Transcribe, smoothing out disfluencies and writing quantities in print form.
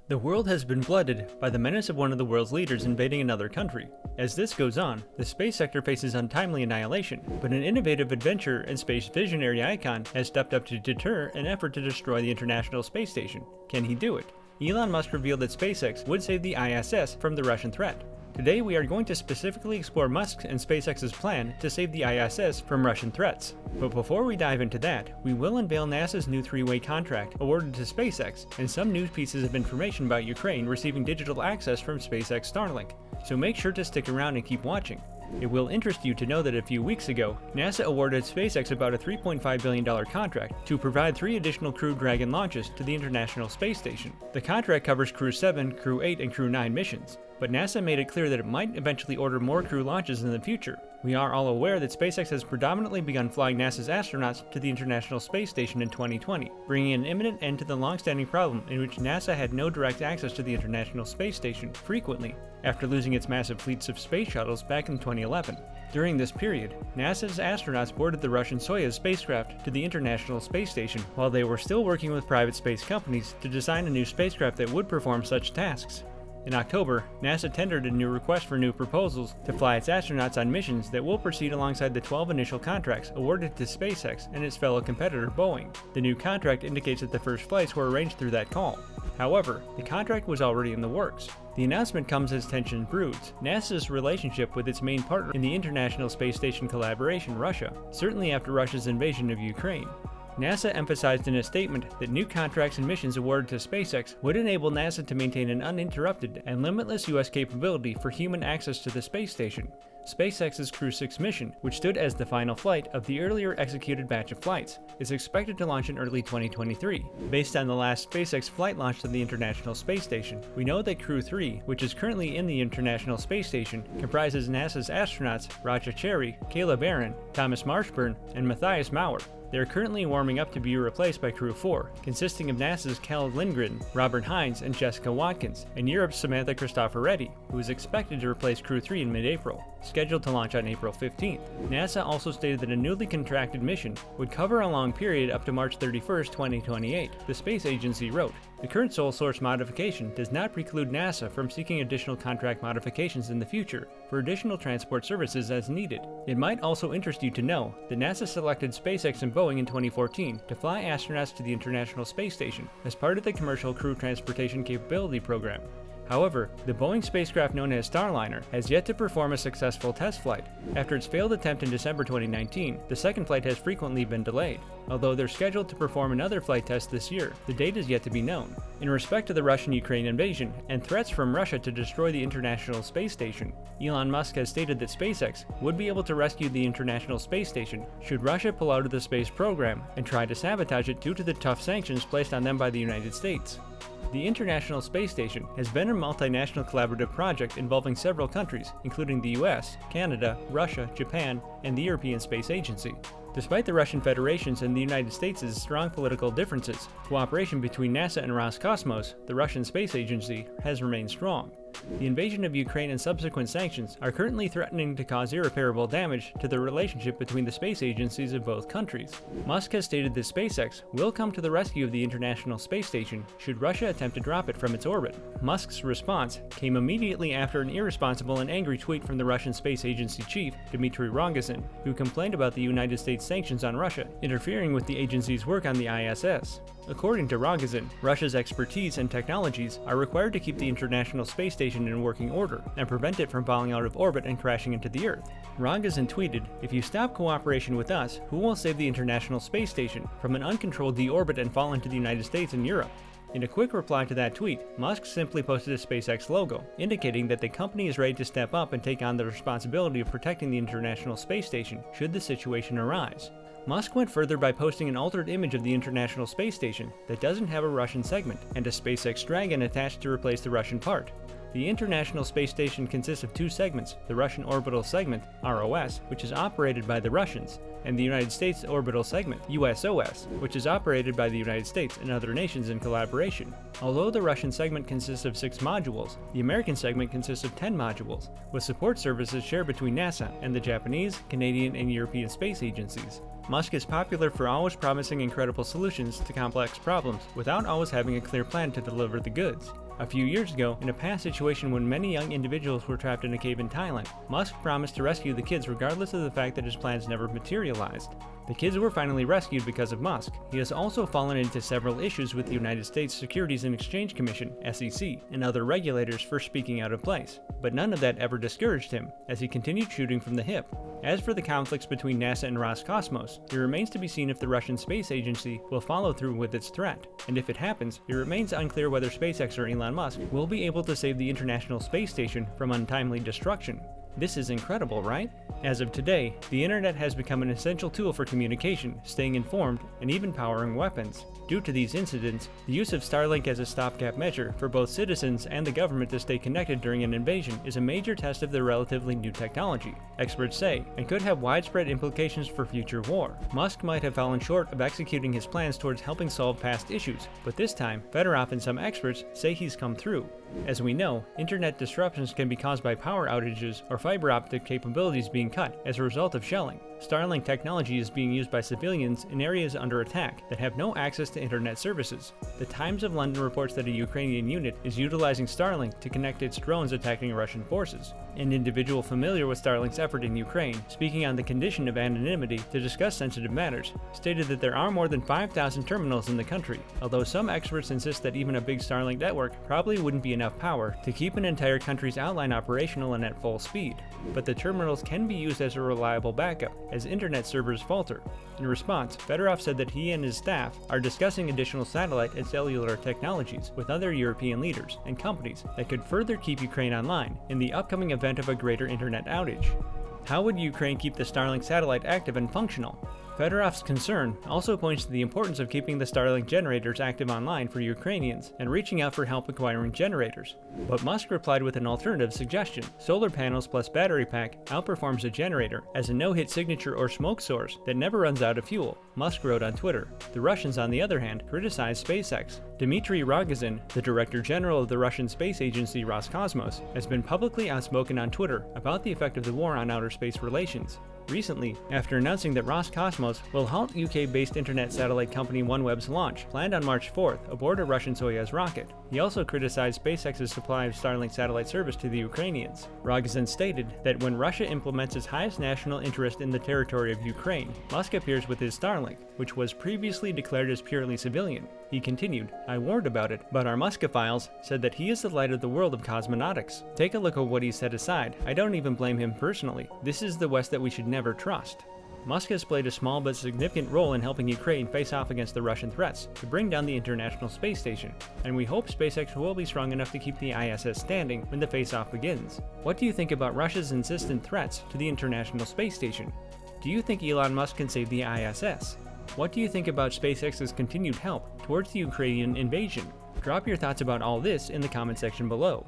The world has been flooded by the menace of one of the world's leaders invading another country. As this goes on, the space sector faces untimely annihilation, but an innovative adventure and space visionary icon has stepped up to deter an effort to destroy the International Space Station. Can he do it? Elon Musk revealed that SpaceX would save the ISS from the Russian threat. Today we are going to specifically explore Musk and SpaceX's plan to save the ISS from Russian threats. But before we dive into that, we will unveil NASA's new three-way contract awarded to SpaceX and some new pieces of information about Ukraine receiving digital access from SpaceX Starlink. So make sure to stick around and keep watching. It will interest you to know that a few weeks ago, NASA awarded SpaceX about a $3.5 billion contract to provide 3 additional Crew Dragon launches to the International Space Station. The contract covers Crew 7, Crew 8, and Crew 9 missions, but NASA made it clear that it might eventually order more crew launches in the future. We are all aware that SpaceX has predominantly begun flying NASA's astronauts to the International Space Station in 2020, bringing an imminent end to the long-standing problem in which NASA had no direct access to the International Space Station frequently, after losing its massive fleets of space shuttles back in 2011. During this period, NASA's astronauts boarded the Russian Soyuz spacecraft to the International Space Station while they were still working with private space companies to design a new spacecraft that would perform such tasks. In October, NASA tendered a new request for new proposals to fly its astronauts on missions that will proceed alongside the 12 initial contracts awarded to SpaceX and its fellow competitor Boeing. The new contract indicates that the first flights were arranged through that call. However, the contract was already in the works. The announcement comes as tension broods NASA's relationship with its main partner in the International Space Station collaboration, Russia, certainly after Russia's invasion of Ukraine. NASA emphasized in a statement that new contracts and missions awarded to SpaceX would enable NASA to maintain an uninterrupted and limitless U.S. capability for human access to the space station. SpaceX's Crew 6 mission, which stood as the final flight of the earlier executed batch of flights, is expected to launch in early 2023. Based on the last SpaceX flight launch to the International Space Station, we know that Crew 3, which is currently in the International Space Station, comprises NASA's astronauts Raja Cherry, Caleb Aaron, Thomas Marshburn, and Matthias Maurer. They are currently warming up to be replaced by Crew 4, consisting of NASA's Cal Lindgren, Robert Hines, and Jessica Watkins, and Europe's Samantha Cristoforetti, who is expected to replace Crew 3 in mid-April, scheduled to launch on April 15th. NASA also stated that a newly contracted mission would cover a long period up to March 31, 2028, the space agency wrote. The current sole source modification does not preclude NASA from seeking additional contract modifications in the future for additional transport services as needed. It might also interest you to know that NASA selected SpaceX and Boeing in 2014 to fly astronauts to the International Space Station as part of the Commercial Crew Transportation Capability Program. However, the Boeing spacecraft known as Starliner has yet to perform a successful test flight. After its failed attempt in December 2019, the second flight has frequently been delayed. Although they're scheduled to perform another flight test this year, the date is yet to be known. In respect to the Russian-Ukraine invasion and threats from Russia to destroy the International Space Station, Elon Musk has stated that SpaceX would be able to rescue the International Space Station should Russia pull out of the space program and try to sabotage it due to the tough sanctions placed on them by the United States. The International Space Station has been a multinational collaborative project involving several countries, including the US, Canada, Russia, Japan, and the European Space Agency. Despite the Russian Federation's and the United States' strong political differences, cooperation between NASA and Roscosmos, the Russian space agency, has remained strong. The invasion of Ukraine and subsequent sanctions are currently threatening to cause irreparable damage to the relationship between the space agencies of both countries. Musk has stated that SpaceX will come to the rescue of the International Space Station should Russia attempt to drop it from its orbit. Musk's response came immediately after an irresponsible and angry tweet from the Russian space agency chief, Dmitry Rogozin, who complained about the United States sanctions on Russia, interfering with the agency's work on the ISS. According to Rogozin, Russia's expertise and technologies are required to keep the International Space Station in working order and prevent it from falling out of orbit and crashing into the Earth. Rogozin tweeted, "If you stop cooperation with us, who will save the International Space Station from an uncontrolled deorbit and fall into the United States and Europe?" In a quick reply to that tweet, Musk simply posted a SpaceX logo, indicating that the company is ready to step up and take on the responsibility of protecting the International Space Station should the situation arise. Musk went further by posting an altered image of the International Space Station that doesn't have a Russian segment and a SpaceX Dragon attached to replace the Russian part. The International Space Station consists of 2 segments, the Russian Orbital Segment, ROS, which is operated by the Russians, and the United States Orbital Segment, USOS, which is operated by the United States and other nations in collaboration. Although the Russian segment consists of 6 modules, the American segment consists of 10 modules, with support services shared between NASA and the Japanese, Canadian, and European space agencies. Musk is popular for always promising incredible solutions to complex problems without always having a clear plan to deliver the goods. A few years ago, in a past situation when many young individuals were trapped in a cave in Thailand, Musk promised to rescue the kids regardless of the fact that his plans never materialized. The kids were finally rescued because of Musk. He has also fallen into several issues with the United States Securities and Exchange Commission, SEC, and other regulators for speaking out of place. But none of that ever discouraged him, as he continued shooting from the hip. As for the conflicts between NASA and Roscosmos, it remains to be seen if the Russian space agency will follow through with its threat. And if it happens, it remains unclear whether SpaceX or Elon Musk will be able to save the International Space Station from untimely destruction. This is incredible, right? As of today, the internet has become an essential tool for communication, staying informed, and even powering weapons. Due to these incidents, the use of Starlink as a stopgap measure for both citizens and the government to stay connected during an invasion is a major test of the relatively new technology, experts say, and could have widespread implications for future war. Musk might have fallen short of executing his plans towards helping solve past issues, but this time, Fedorov and some experts say he's come through. As we know, internet disruptions can be caused by power outages or fiber optic capabilities being cut as a result of shelling. Starlink technology is being used by civilians in areas under attack that have no access to internet services. The Times of London reports that a Ukrainian unit is utilizing Starlink to connect its drones attacking Russian forces. An individual familiar with Starlink's effort in Ukraine, speaking on the condition of anonymity to discuss sensitive matters, stated that there are more than 5,000 terminals in the country, although some experts insist that even a big Starlink network probably wouldn't be enough power to keep an entire country's outline operational and at full speed. But the terminals can be used as a reliable backup, as internet servers falter. In response, Fedorov said that he and his staff are discussing additional satellite and cellular technologies with other European leaders and companies that could further keep Ukraine online in the upcoming event of a greater internet outage. How would Ukraine keep the Starlink satellite active and functional? Fedorov's concern also points to the importance of keeping the Starlink generators active online for Ukrainians and reaching out for help acquiring generators. But Musk replied with an alternative suggestion. Solar panels plus battery pack outperforms a generator as a no-hit signature or smoke source that never runs out of fuel, Musk wrote on Twitter. The Russians, on the other hand, criticized SpaceX. Dmitry Rogozin, the Director General of the Russian space agency Roscosmos, has been publicly outspoken on Twitter about the effect of the war on outer space relations. Recently, after announcing that Roscosmos will halt UK-based internet satellite company OneWeb's launch, planned on March 4th aboard a Russian Soyuz rocket. He also criticized SpaceX's supply of Starlink satellite service to the Ukrainians. Rogozin stated that when Russia implements its highest national interest in the territory of Ukraine, Musk appears with his Starlink, which was previously declared as purely civilian. He continued, "I warned about it, but our Muskophiles said that he is the light of the world of cosmonautics. Take a look at what he set aside. I don't even blame him personally. This is the West that we should never trust." Musk has played a small but significant role in helping Ukraine face off against the Russian threats to bring down the International Space Station, and we hope SpaceX will be strong enough to keep the ISS standing when the face-off begins. What do you think about Russia's insistent threats to the International Space Station? Do you think Elon Musk can save the ISS? What do you think about SpaceX's continued help towards the Ukrainian invasion? Drop your thoughts about all this in the comment section below.